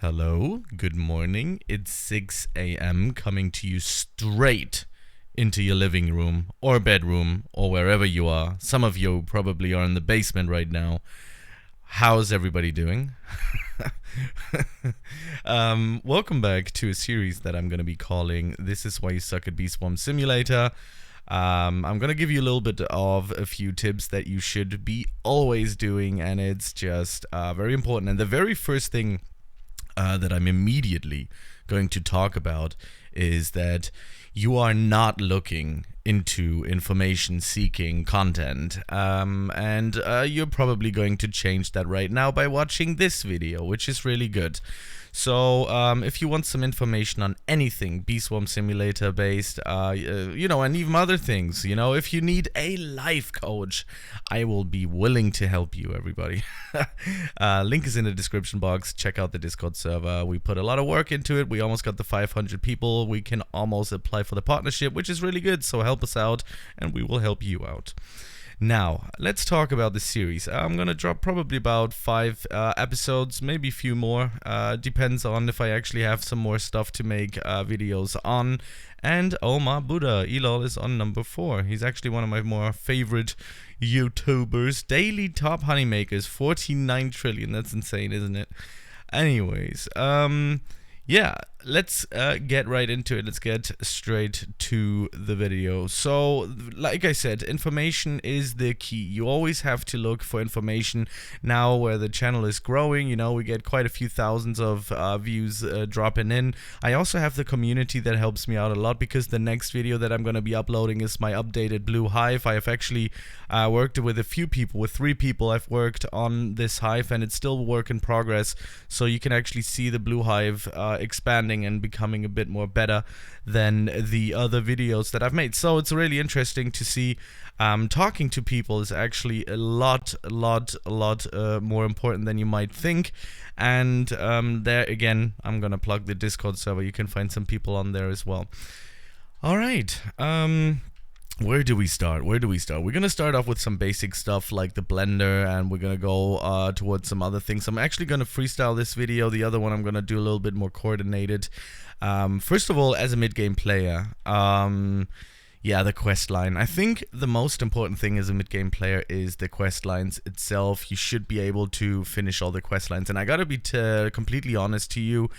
Hello, good morning. It's 6 a.m. coming to you straight into your living room or bedroom or wherever you are. Some of you probably are in the basement right now. How's everybody doing? Welcome back to a series that I'm going to be calling This Is Why You Suck at Beesmas Simulator. I'm going to give you a little bit of a few tips that you should be always doing, and it's just very important. And the very first thing that I'm immediately going to talk about is that you are not looking into information seeking content, and you're probably going to change that right now by watching this video, which is really good. So if you want some information on anything Beesmas Simulator based, and even other things, if you need a life coach, I will be willing to help you, everybody. Link is in the description box. Check out the Discord server. We put a lot of work into it. We almost got the 500 people. We can almost apply for the partnership, which is really good. So help us out and we will help you out. Now, let's talk about the series. I'm going to drop probably about 5 episodes, maybe a few more. Depends on if I actually have some more stuff to make videos on. And oh my Buddha, Elol is on number 4. He's actually one of my more favorite YouTubers. Daily top honeymakers, 49 trillion. That's insane, isn't it? Anyways, yeah, let's get right into it. Let's get straight to the video. So, like I said, information is the key. You always have to look for information. Now, where the channel is growing, we get quite a few thousands of views dropping in. I also have the community that helps me out a lot, because the next video that I'm going to be uploading is my updated Blue Hive. I have actually worked with a few people, with 3 people I've worked on this hive, and it's still a work in progress. So you can actually see the Blue Hive expanding and becoming a bit more better than the other videos that I've made. So it's really interesting to see talking to people is actually a lot more important than you might think. And there again, I'm gonna plug the Discord server. You can find some people on there as well. All right. Where do we start? We're going to start off with some basic stuff like the blender, and we're going to go towards some other things. I'm actually going to freestyle this video. The other one I'm going to do a little bit more coordinated. First of all, as a mid-game player, yeah, the quest line. I think the most important thing as a mid-game player is the quest lines itself. You should be able to finish all the quest lines. And I got to be completely honest to you,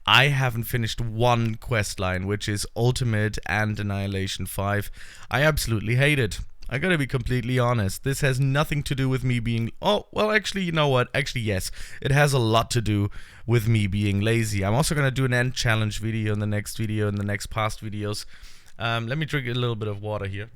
I haven't finished one quest line, which is Ultimate and Annihilation 5. I absolutely hate it. I gotta be completely honest. This has nothing to do with me being... Oh, well, actually, you know what? Actually, yes. It has a lot to do with me being lazy. I'm also gonna do an end challenge video in the next past videos. Let me drink a little bit of water here.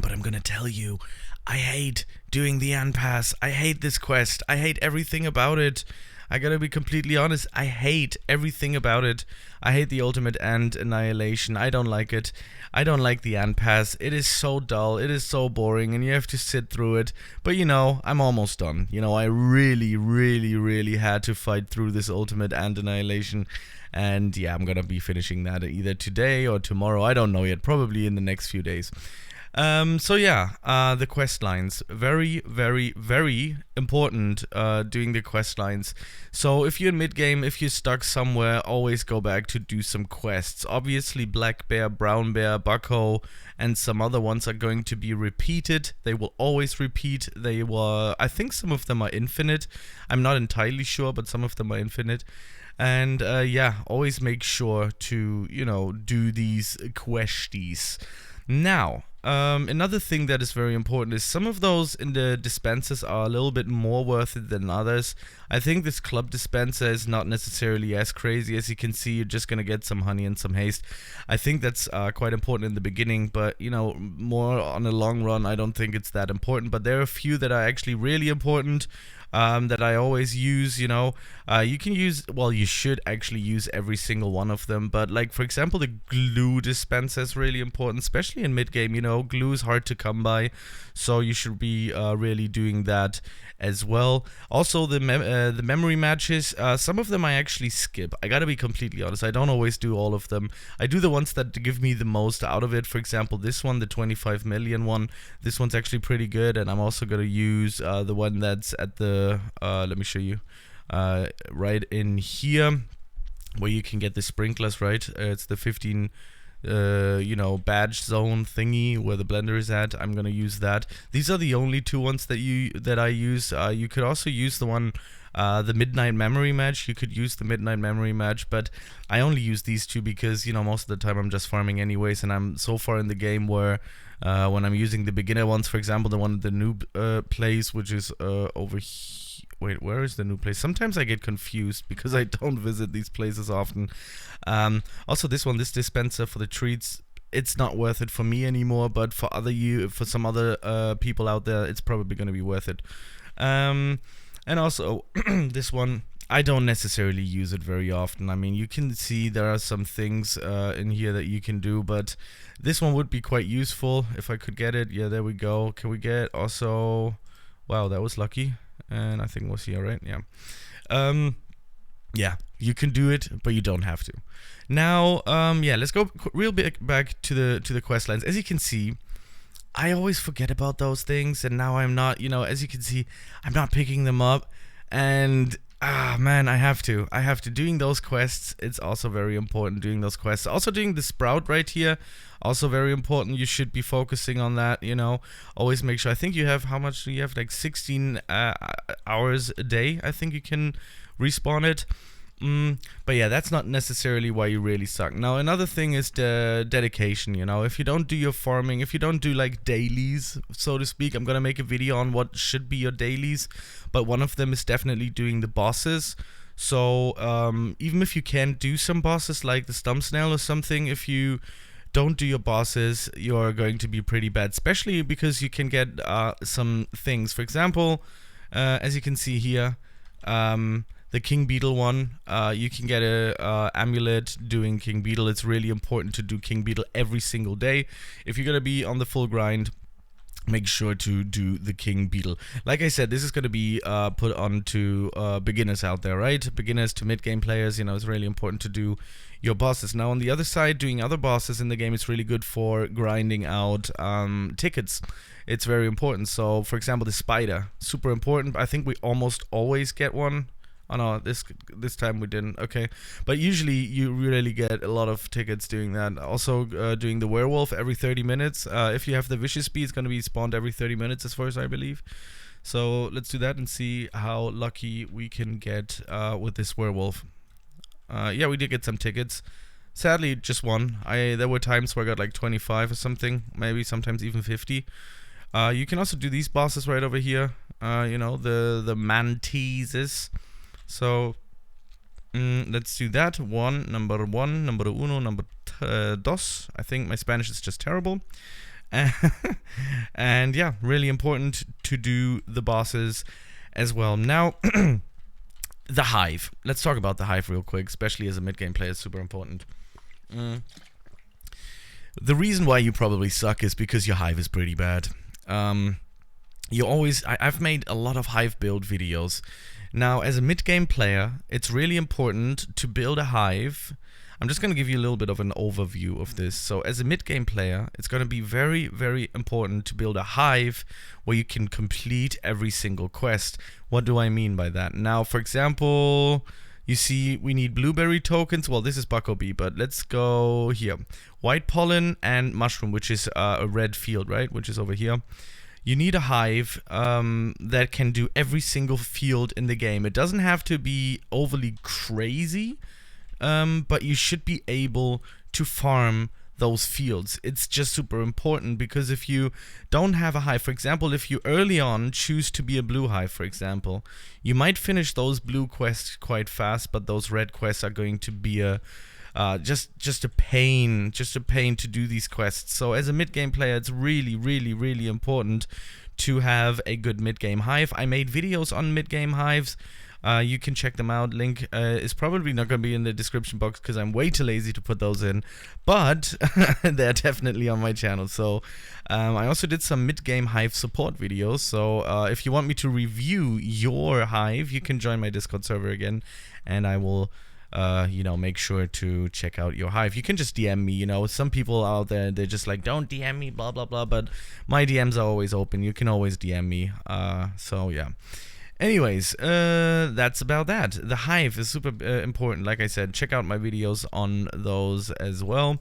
But I'm gonna tell you, I hate doing the end pass. I hate this quest. I hate everything about it. I gotta be completely honest, I hate everything about it. I hate the Ultimate and Annihilation. I don't like it. I don't like the Ant Pass. It is so dull. It is so boring, and you have to sit through it. But I'm almost done. I really had to fight through this Ultimate and Annihilation. And yeah, I'm gonna be finishing that either today or tomorrow. I don't know yet. Probably in the next few days. So yeah, the quest lines, very important, doing the quest lines. So if you're in mid-game, if you're stuck somewhere, always go back to do some quests. Obviously Black Bear, Brown Bear, Bucko, and some other ones are going to be repeated. They will always repeat. I think some of them are infinite. I'm not entirely sure, but some of them are infinite. And yeah, always make sure to, do these questies. Now, another thing that is very important is some of those in the dispensers are a little bit more worth it than others. I think this club dispenser is not necessarily as crazy. As you can see, you're just going to get some honey and some haste. I think that's quite important in the beginning, but more on the long run, I don't think it's that important. But there are a few that are actually really important. That I always use, you can use, well, you should actually use every single one of them, but like, for example, the glue dispenser is really important, especially in mid-game. Glue is hard to come by, so you should be really doing that as well. Also, the memory matches, some of them I actually skip. I gotta be completely honest, I don't always do all of them. I do the ones that give me the most out of it. For example, this one, the 25 million one, this one's actually pretty good, and I'm also gonna use the one that's at the, let me show you. right in here, where you can get the sprinklers, right? It's the 15 badge zone thingy where the blender is at. I'm gonna use that. These are the only two ones that I use. You could also use the one, the midnight memory match. You could use the midnight memory match, but I only use these two because most of the time I'm just farming anyways, and I'm so far in the game where when I'm using the beginner ones, for example, the one the noob plays, which is over here. Wait, where is the new place? Sometimes I get confused because I don't visit these places often. Also, this one, this dispenser for the treats, it's not worth it for me anymore, but for some other people out there, it's probably going to be worth it. And also, this one, I don't necessarily use it very often. I mean, you can see there are some things in here that you can do, but this one would be quite useful if I could get it. Yeah, there we go. Can we get also... Wow, that was lucky. And I think it was here, right? Yeah. Yeah, you can do it, but you don't have to. Now, yeah, let's go real bit back to the quest lines. As you can see, I always forget about those things, and now I'm not, as you can see, I'm not picking them up, and man, I have to. Doing those quests, it's also very important doing those quests. Also doing the sprout right here, also very important. You should be focusing on that, Always make sure. I think you have, how much do you have? Like 16 hours a day, I think you can respawn it. But yeah, that's not necessarily why you really suck. Now, another thing is the dedication, If you don't do your farming, if you don't do like dailies, so to speak, I'm gonna make a video on what should be your dailies, but one of them is definitely doing the bosses. So, even if you can't do some bosses like the stump snail or something, if you don't do your bosses, you're going to be pretty bad, especially because you can get some things. For example, as you can see here, the King Beetle one, you can get a amulet doing King Beetle. It's really important to do King Beetle every single day. If you're gonna be on the full grind, make sure to do the King Beetle. Like I said, this is gonna be put on to beginners out there, right? Beginners to mid-game players, it's really important to do your bosses. Now on the other side, doing other bosses in the game is really good for grinding out tickets. It's very important. So for example, the spider, super important. I think we almost always get one. Oh no, this time we didn't. Okay, but usually you really get a lot of tickets doing that. Also doing the werewolf every 30 minutes. If you have the vicious bee, it's going to be spawned every 30 minutes as far as I believe. So let's do that and see how lucky we can get with this werewolf. Yeah, we did get some tickets. Sadly, just one. There were times where I got like 25 or something, maybe sometimes even 50. You can also do these bosses right over here. The mantises. So let's do that. Number uno, number dos. I think my Spanish is just terrible. And yeah, really important to do the bosses as well. Now, the Hive. Let's talk about the Hive real quick, especially as a mid-game player. It's super important. The reason why you probably suck is because your Hive is pretty bad. I've made a lot of Hive build videos. Now, as a mid-game player, it's really important to build a Hive. I'm just going to give you a little bit of an overview of this. So, as a mid-game player, it's going to be very, very important to build a Hive where you can complete every single quest. What do I mean by that? Now, for example, you see we need blueberry tokens. Well, this is Bucko Bee, but let's go here. White pollen and mushroom, which is a red field, right? Which is over here. You need a Hive that can do every single field in the game. It doesn't have to be overly crazy, but you should be able to farm those fields. It's just super important because if you don't have a Hive, for example, if you early on choose to be a Blue Hive, for example, you might finish those blue quests quite fast, but those red quests are going to be just a pain to do these quests. So as a mid-game player, it's really, really, really important to have a good mid-game Hive. I made videos on mid-game Hives. You can check them out. Link is probably not going to be in the description box because I'm way too lazy to put those in, but they're definitely on my channel. So I also did some mid-game Hive support videos. So if you want me to review your Hive, you can join my Discord server again, and I will make sure to check out your Hive. You can just DM me, some people out there, they're just like, don't DM me, blah, blah, blah, but my DMs are always open. You can always DM me. So, yeah. Anyways, that's about that. The hive is super important. Like I said, check out my videos on those as well.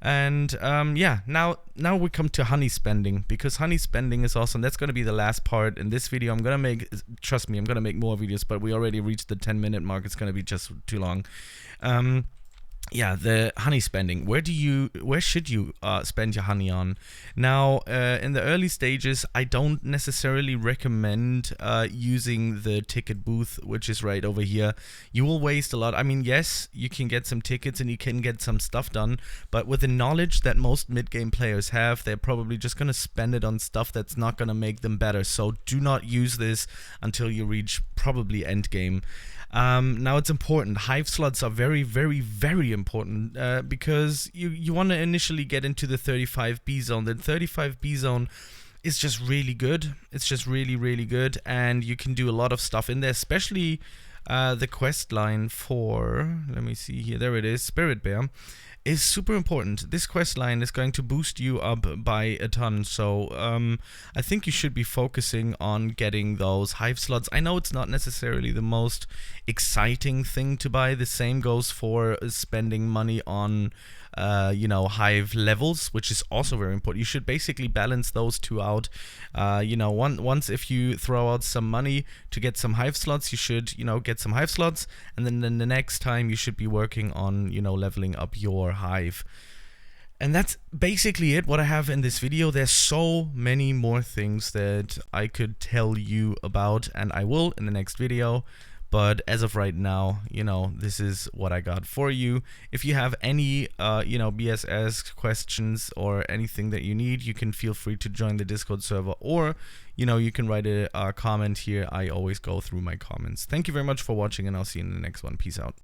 And yeah, now we come to honey spending, because honey spending is awesome. That's going to be the last part in this video. I'm going to make, trust me, I'm going to make more videos, but we already reached the 10-minute mark. It's going to be just too long. Yeah, the honey spending. Where should you spend your honey on? Now, in the early stages, I don't necessarily recommend using the ticket booth, which is right over here. You will waste a lot. I mean, yes, you can get some tickets and you can get some stuff done, but with the knowledge that most mid-game players have, they're probably just going to spend it on stuff that's not going to make them better. So do not use this until you reach probably end game. Now it's important. Hive slots are very, very, very important because you want to initially get into the 35B zone. The 35B zone is just really good. It's just really, really good, and you can do a lot of stuff in there, especially the quest line for, let me see here, there it is, Spirit Bear, is super important. This quest line is going to boost you up by a ton, so I think you should be focusing on getting those hive slots. I know it's not necessarily the most exciting thing to buy. The same goes for spending money on you know, hive levels, which is also very important. You should basically balance those two out. You know, once if you throw out some money to get some hive slots, you should, you know, get some hive slots, and then the next time you should be working on, you know, leveling up your hive. And that's basically it, what I have in this video. There's so many more things that I could tell you about, and I will in the next video. But as of right now, you know, this is what I got for you. If you have any, you know, BSS questions or anything that you need, you can feel free to join the Discord server, or, you know, you can write a comment here. I always go through my comments. Thank you very much for watching, and I'll see you in the next one. Peace out.